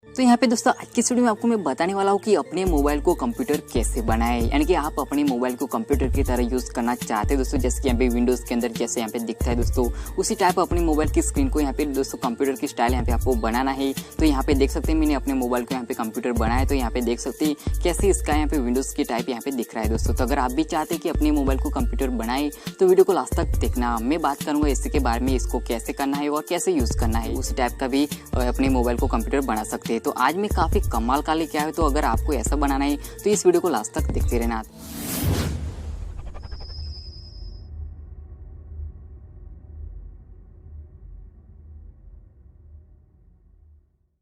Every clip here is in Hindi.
तो यहाँ पे दोस्तों आज की वीडियो में आपको मैं बताने वाला हूँ कि अपने मोबाइल को कंप्यूटर कैसे बनाएं, यानी कि आप अपने मोबाइल को कंप्यूटर की तरह यूज़ करना चाहते हैं दोस्तों। जैसे कि यहाँ पे विंडोज़ के अंदर जैसे यहाँ पे दिखता है दोस्तों, उसी टाइप अपने मोबाइल की स्क्रीन को यहाँ पे दोस्तों कंप्यूटर की स्टाइल यहाँ पे आपको बनाना है। तो यहाँ पे देख सकते हैं मैंने अपने मोबाइल को यहाँ पे कंप्यूटर बनाया, तो यहाँ पे देख सकते हैं कैसे इसका यहाँ पे विंडोज़ की टाइप यहाँ पे दिख रहा है दोस्तों। तो अगर आप भी चाहते हैं कि अपने मोबाइल को कंप्यूटर बनाए तो वीडियो को लास्ट तक देखना। मैं बात करूँगा इसके बारे में, इसको कैसे करना है और कैसे यूज़ करना है, उसी टाइप का भी अपने मोबाइल को कंप्यूटर बना सकते हैं। तो आज मैं काफ़ी कमाल का लेके आया हूं, तो अगर आपको ऐसा बनाना है तो इस वीडियो को लास्ट तक देखते रहना।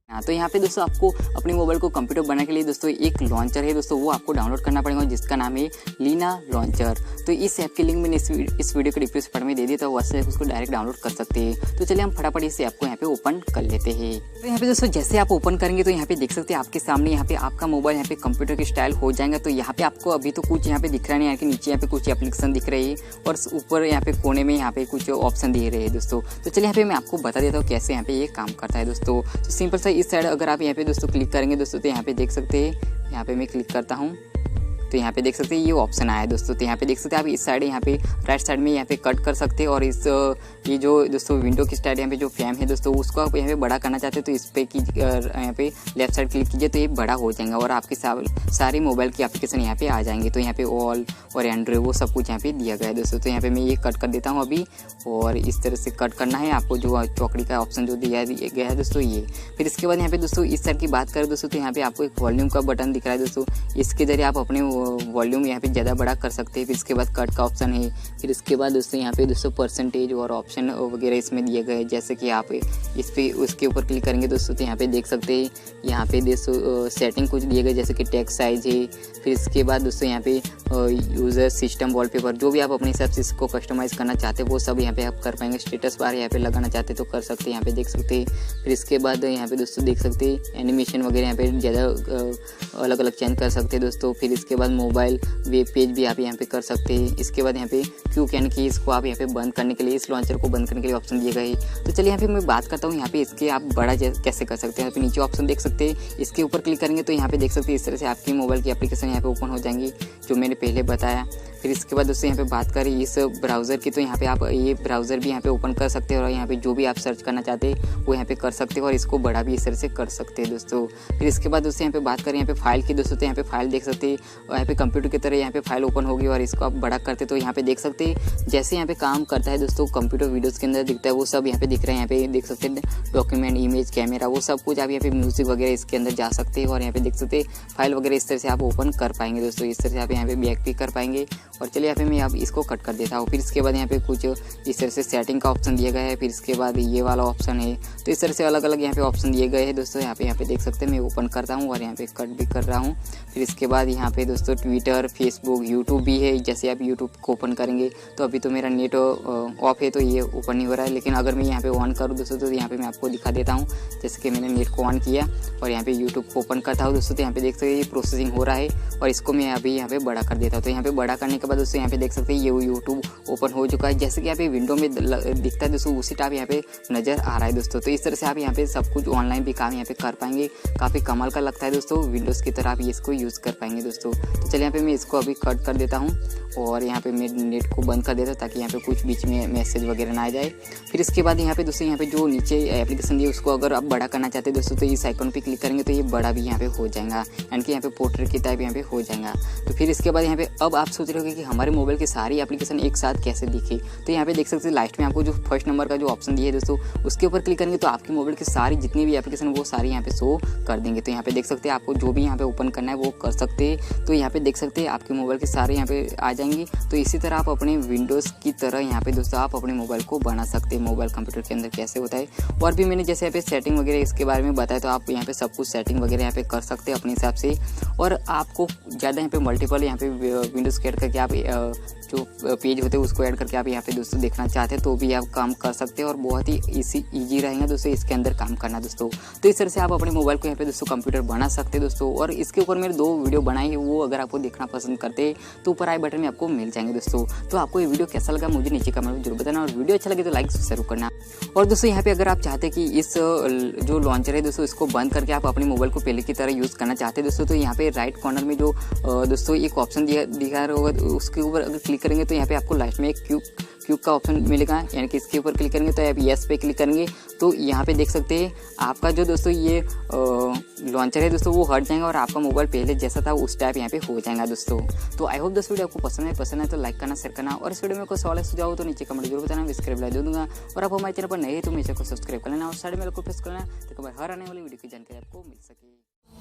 तो यहाँ पे दोस्तों आपको अपने मोबाइल को कंप्यूटर बनाने के लिए दोस्तों एक लॉन्चर है दोस्तों, वो आपको डाउनलोड करना पड़ेगा जिसका नाम है लीना लॉन्चर। तो इस ऐप की लिंक मैंने इस वीडियो के डिस्क्रिप्शन में दे दी, तो वहाँ से उसको डायरेक्ट डाउनलोड कर सकते हैं। तो चलिए हम फटाफट इस ऐप को यहाँ पे ओपन कर लेते हैं। तो यहाँ पे दोस्तों जैसे आप ओपन करेंगे तो यहाँ पे देख सकते हैं आपके सामने यहाँ पे आपका मोबाइल यहाँ पे कंप्यूटर की स्टाइल हो जाएगा। तो यहाँ पे आपको अभी तो कुछ यहाँ पे दिख रहा नहीं है कि नीचे यहाँ पे कुछ एप्लीकेशन दिख रही है और ऊपर यहाँ पे कोने में यहाँ पे कुछ ऑप्शन दिए रहे हैं दोस्तों। तो चलिए यहाँ पे मैं आपको बता देता हूँ कैसे यहाँ पे ये काम करता है दोस्तों। तो सिंपल सा इस साइड अगर आप यहाँ पे दोस्तों क्लिक करेंगे दोस्तों, तो यहाँ पे देख सकते हैं, यहाँ पे मैं क्लिक करता हूँ तो यहाँ पे देख सकते हैं ये ऑप्शन आया है दोस्तों। तो यहाँ पे देख सकते हैं आप इस साइड यहाँ पे राइट साइड में यहाँ पे कट कर सकते हैं, और इस ये जो दोस्तों विंडो की स्टाइल यहाँ पे जो फ्रेम है दोस्तों उसको आप यहाँ पे बड़ा करना चाहते हैं तो इस पे की यहाँ पे लेफ्ट साइड क्लिक कीजिए तो ये बड़ा हो जाएगा और आपके सारी मोबाइल की एप्लीकेशन यहाँ पे आ जाएंगे। तो यहाँ पे ऑल और एंड्रॉइड वो सब कुछ यहाँ पे दिया गया है दोस्तों। तो यहाँ पे मैं ये कट कर देता हूँ अभी, और इस तरह से कट करना है आपको, जो चौकड़ी का ऑप्शन जो दिया गया है दोस्तों ये। फिर इसके बाद यहाँ पे दोस्तों इस साइड की बात करें दोस्तों, तो यहाँ पे आपको एक वॉल्यूम का बटन दिख रहा है दोस्तों, इसके जरिए आप अपने वॉल्यूम यहाँ पे ज़्यादा बड़ा कर सकते हैं। फिर इसके बाद कट का ऑप्शन है। फिर इसके बाद दोस्तों यहाँ पे दोस्तों परसेंटेज और ऑप्शन वगैरह इसमें दिए गए हैं, जैसे कि आप इस पे उसके ऊपर क्लिक करेंगे दोस्तों तो यहाँ पे देख सकते हैं यहाँ पे दोस्तों सेटिंग कुछ दिए गए, जैसे कि टेक्स्ट साइज है। फिर इसके बाद दोस्तों यहाँ पे यूज़र सिस्टम वॉलपेपर, जो भी आप अपने हिसाब से इसको कस्टमाइज़ करना चाहते हैं वो सब यहाँ पे आप कर पाएंगे। स्टेटस बार यहाँ पे लगाना चाहते हैं तो कर सकते हैं, यहाँ पे देख सकते हैं। फिर इसके बाद यहाँ पे दोस्तों देख सकते हैं एनिमेशन वगैरह यहाँ पे ज़्यादा अलग अलग चेंज कर सकते हैं दोस्तों। फिर इसके बाद मोबाइल वेब पेज भी आप यहाँ पे कर सकते हैं। इसके बाद यहाँ पे क्विक यानी कि इसको आप यहाँ पे बंद करने के लिए, इस लॉन्चर को बंद करने के लिए ऑप्शन दिए गए। तो चलिए यहाँ पे मैं बात करता हूँ यहाँ पे इसके आप बड़ा कैसे कर सकते हैं। यहाँ पे नीचे ऑप्शन देख सकते हैं, इसके ऊपर क्लिक करेंगे तो यहाँ पे देख सकते हैं इस तरह से आपकी मोबाइल की एप्लीकेशन यहाँ पे ओपन हो जाएंगी, जो मैंने पहले बताया। फिर इसके बाद दोस्तों यहाँ पे बात करें इस ब्राउज़र की, तो यहाँ पे आप ये ब्राउज़र भी यहाँ पे ओपन कर सकते हैं और यहाँ पे जो भी आप सर्च करना चाहते हैं वो यहाँ पे कर सकते हो, और इसको बड़ा भी इस तरह से कर सकते हैं दोस्तों। फिर इसके बाद दोस्तों यहाँ पे बात करें यहाँ पे फाइल की दोस्तों, तो यहाँ पे फाइल देख सकते हैं और यहाँ पे कंप्यूटर की तरह यहाँ पे फाइल ओपन होगी और इसको आप बड़ा करते तो यहाँ पे देख सकते हैं जैसे यहाँ पे काम करता है दोस्तों कंप्यूटर वीडियोज़ के अंदर दिखता है वो सब यहाँ पे दिख रहा है। यहाँ पे देख सकते हैं डॉक्यूमेंट, इमेज, कैमरा, वो सब कुछ आप यहाँ पे म्यूजिक वगैरह इसके अंदर जा सकते हैं, और यहाँ पे देख सकते हैं फाइल वगैरह इस तरह से आप ओपन कर पाएंगे दोस्तों। इस तरह से आप यहाँ पे बैक भी कर पाएंगे। और चलिए यहाँ पे मैं अब इसको कट कर देता हूँ। फिर इसके बाद यहाँ पे कुछ इस तरह से सेटिंग का ऑप्शन दिया गया है। फिर इसके बाद ये वाला ऑप्शन है, तो इस तरह से अलग अलग यहाँ पे ऑप्शन दिए गए हैं दोस्तों। यहाँ पे देख सकते हैं मैं ओपन करता हूँ और यहाँ पे कट भी कर रहा हूँ। फिर इसके बाद यहाँ पे दोस्तों ट्विटर, फेसबुक, यूट्यूब भी है। जैसे आप यूट्यूब को ओपन करेंगे तो अभी तो मेरा नेट ऑफ है तो ये ओपन नहीं हो रहा है, लेकिन अगर मैं यहाँ पे ऑन करूँ दोस्तों तो यहाँ पे मैं आपको दिखा देता हूँ। जैसे कि मैंने नेट को ऑन किया और यहाँ पे यूट्यूब को ओपन करता हूँ दोस्तों, तो यहाँ पे देख सकते हैं ये प्रोसेसिंग हो रहा है और इसको मैं अभी यहाँ पे बड़ा कर देता हूँ। तो यहाँ पे बड़ा करने के बाद दोस्तों यहाँ पे देख सकते हैं ये यूट्यूब ओपन हो चुका है, जैसे कि यहाँ पे विंडो में दिखता है दोस्तों उसी टाइप यहाँ पे नज़र आ रहा है दोस्तों। तो इस तरह से आप यहाँ पे सब कुछ ऑनलाइन भी काम यहाँ पे कर पाएंगे। काफ़ी कमाल का लगता है दोस्तों, विंडोज़ की तरह आप इसको यूज़ कर पाएंगे दोस्तों। तो चलिए यहाँ पे मैं इसको अभी कट कर देता हूँ और यहाँ पे मैं नेट को बंद कर देता हूँ ताकि यहाँ पे कुछ बीच में मैसेज वगैरह ना आ जाए। फिर इसके बाद यहाँ पे दोस्तों यहाँ पे जो नीचे एप्लीकेशन दी है उसको अगर आप बड़ा करना चाहते हैं दोस्तों तो इस आइकन पे क्लिक करेंगे तो ये बड़ा भी यहाँ पे हो जाएगा, यानी कि यहाँ पे पोर्ट्रेट की टाइप यहाँ पे हो जाएगा। तो फिर इसके बाद यहाँ पे अब आप सोच रहे हो कि हमारे मोबाइल की सारी एप्लीकेशन एक साथ कैसे दिखे, तो यहाँ पे देख सकते हैं लास्ट में आपको जो फर्स्ट नंबर का जो ऑप्शन दिया है दोस्तों उसके ऊपर क्लिक करेंगे तो आपकी मोबाइल की सारी जितनी भी एप्लीकेशन वो सारी यहाँ पे शो कर देंगे। तो यहाँ पे देख सकते हैं आपको जो भी यहाँ पे ओपन करना है वो कर सकते हैं। तो यहाँ पे देख सकते हैं आपके मोबाइल के सारे यहाँ पे आ जाएंगे। तो इसी तरह आप अपने विंडोज़ की तरह यहाँ पे दोस्तों आप अपने मोबाइल को बना सकते हैं। मोबाइल कंप्यूटर के अंदर कैसे होता है, और भी मैंने जैसे यहाँ पे सेटिंग वगैरह इसके बारे में बताया, तो आप यहाँ पे सब कुछ सेटिंग वगैरह यहाँ पे कर सकते हैं अपने हिसाब से। और आपको ज़्यादा यहाँ पे मल्टीपल यहाँ पे विंडोज़ ऐड करके आप जो पेज होते हैं उसको ऐड करके आप यहाँ पे दोस्तों देखना चाहते हैं तो भी आप काम कर सकते हैं और बहुत ही ईजी रहेगा दोस्तों इसके अंदर काम करना दोस्तों। तो इस तरह से आप अपने मोबाइल को यहाँ पे दोस्तों कंप्यूटर बना सकते हैं दोस्तों। और इसके ऊपर मेरे 2 वीडियो बनाई है, वो अगर आपको देखना पसंद करते हैं तो ऊपर आई बटन में आपको मिल जाएंगे दोस्तों। तो आपको ये वीडियो कैसा लगा मुझे नीचे कमेंट में जरूर बताना और वीडियो अच्छा लगे तो लाइक जरूर करना। और दोस्तों यहाँ पे अगर आप चाहते हैं कि इस जो लॉन्चर है दोस्तों इसको बंद करके आप अपने मोबाइल को पहले की तरह यूज़ करना चाहते हैं दोस्तों, तो यहाँ पे राइट कॉर्नर में जो दोस्तों एक ऑप्शन दिखा रहा होगा उसके ऊपर अगर क्लिक करेंगे तो यहाँ पे आपको लास्ट में एक क्यूब का ऑप्शन मिलेगा, यानी कि इसके ऊपर क्लिक करेंगे तो आप यस पे क्लिक करेंगे तो यहाँ पे देख सकते हैं आपका जो दोस्तों ये लॉन्चर है दोस्तों वो हट जाएगा और आपका मोबाइल पहले जैसा था उस टाइप यहाँ पे हो जाएगा दोस्तों। तो आई होप दोस्तों वीडियो आपको पसंद है तो लाइक करना, शेयर करना और इस वीडियो में कोई सवाल सुझाव तो नीचे कमेंट जरूर बताना, मैं रिप्लाई दे दूंगा। और आप हमारे चैनल पर नए हैं तो मेरे को सब्सक्राइब कर लेना और साइड में को प्रेस कर लेना ताकि हर आने वाली वीडियो की जानकारी आपको मिल सके।